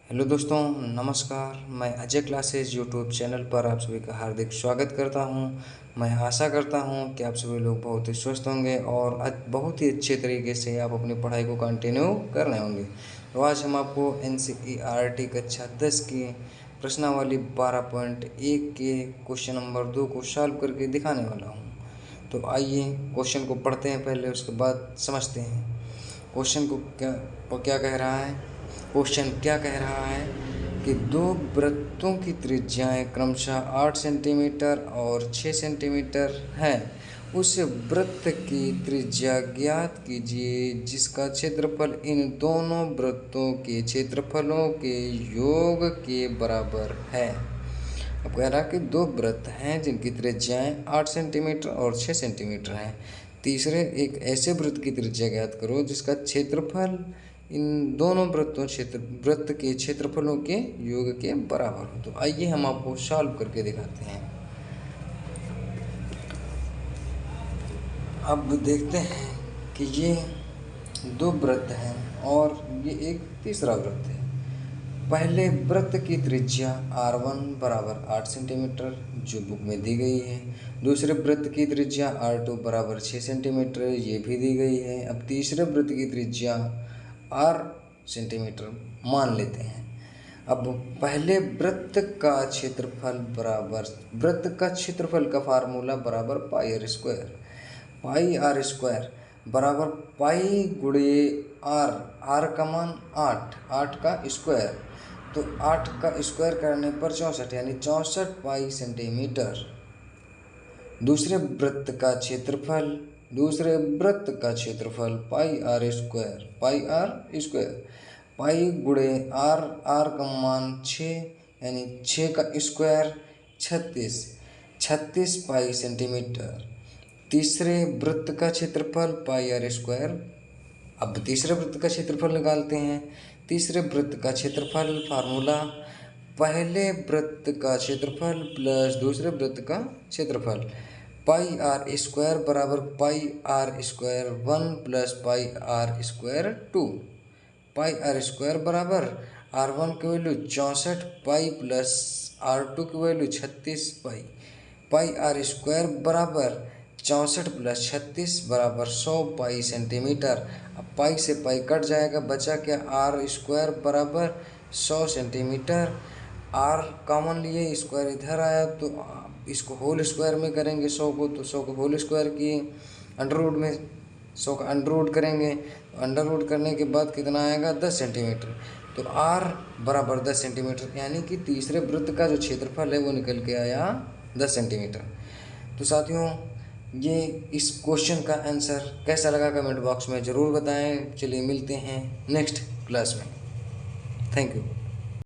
Hello दोस्तों, नमस्कार। मैं अजय क्लासेस यूट्यूब चैनल पर आप सभी का हार्दिक स्वागत करता हूं। मैं आशा करता हूं कि आप सभी लोग बहुत ही स्वस्थ होंगे और बहुत ही अच्छे तरीके से आप अपनी पढ़ाई को कंटिन्यू कर रहे होंगे। तो आज हम आपको NCERT कक्षा 10 की प्रश्नावली 12.1 के क्वेश्चन नंबर 2 को सॉल्व करके दिखाने वाला हूँ। तो आइए क्वेश्चन को पढ़ते हैं पहले, उसके बाद समझते हैं क्वेश्चन को क्या कह रहा है। क्वेश्चन क्या कह रहा है कि दो वृत्तों की त्रिज्याएं क्रमशः 8 सेंटीमीटर और 6 सेंटीमीटर हैं। उस वृत्त की त्रिज्या ज्ञात कीजिए जिसका क्षेत्रफल इन दोनों वृत्तों के क्षेत्रफलों के योग के बराबर है। अब कह रहा है कि दो वृत्त हैं जिनकी त्रिज्याएं 8 सेंटीमीटर और 6 सेंटीमीटर हैं। तीसरे एक ऐसे वृत्त की त्रिज्या ज्ञात करो जिसका क्षेत्रफल इन दोनों वृत्त के क्षेत्रफलों के योग के बराबर हो। तो आइए हम आपको सॉल्व करके दिखाते हैं। अब देखते हैं कि ये दो वृत्त हैं और ये एक तीसरा वृत्त है। पहले वृत्त की त्रिज्या R1 बराबर 8 सेंटीमीटर जो बुक में दी गई है। दूसरे वृत्त की त्रिज्या R2 बराबर 6 सेंटीमीटर ये भी दी गई है। अब तीसरे वृत्त की त्रिज्या R सेंटीमीटर मान लेते हैं। अब पहले वृत्त का क्षेत्रफल बराबर वृत्त का क्षेत्रफल का फार्मूला बराबर पाई आर स्क्वायर बराबर पाई गुणे आर का मान 8 का स्क्वायर। तो 8 का स्क्वायर करने पर 64 यानी 64 पाई सेंटीमीटर। दूसरे वृत्त का क्षेत्रफल पाई आर स्क्वायर पाई गुणे आर का मान 6 यानी 6 का स्क्वायर 36 पाई सेंटीमीटर। तीसरे वृत्त का क्षेत्रफल पाई आर स्क्वायर। अब तीसरे वृत्त का क्षेत्रफल निकालते हैं। तीसरे वृत्त का क्षेत्रफल फार्मूला पहले वृत्त का क्षेत्रफल प्लस दूसरे वृत्त का क्षेत्रफल पाई आर स्क्वायर बराबर pi are square 1 plus pi are square 2। पाई आर स्क्वायर बराबर R1 की वैल्यू 64 पाई प्लस R2 की वैल्यू 36 पाई आर स्क्वायर बराबर 64 प्लस 36 बराबर 100 पाई सेंटीमीटर। अब पाई से पाई कट जाएगा, बचा क्या आर स्क्वायर बराबर 100 सेंटीमीटर। आर कॉमन लिए, स्क्वायर इधर आया तो इसको होल स्क्वायर में करेंगे 100 को, तो 100 को होल स्क्वायर किए, अंडर रूट में 100 का अंडर रूट करेंगे। तो अंडर रूट करने के बाद कितना आएगा 10 सेंटीमीटर। तो आर बराबर 10 सेंटीमीटर यानी कि तीसरे वृत्त का जो क्षेत्रफल है वो निकल के आया 10 सेंटीमीटर। तो साथियों, ये इस क्वेश्चन का आंसर कैसा लगा कमेंट बॉक्स में ज़रूर बताएं। चलिए मिलते हैं नेक्स्ट क्लास में। Thank you.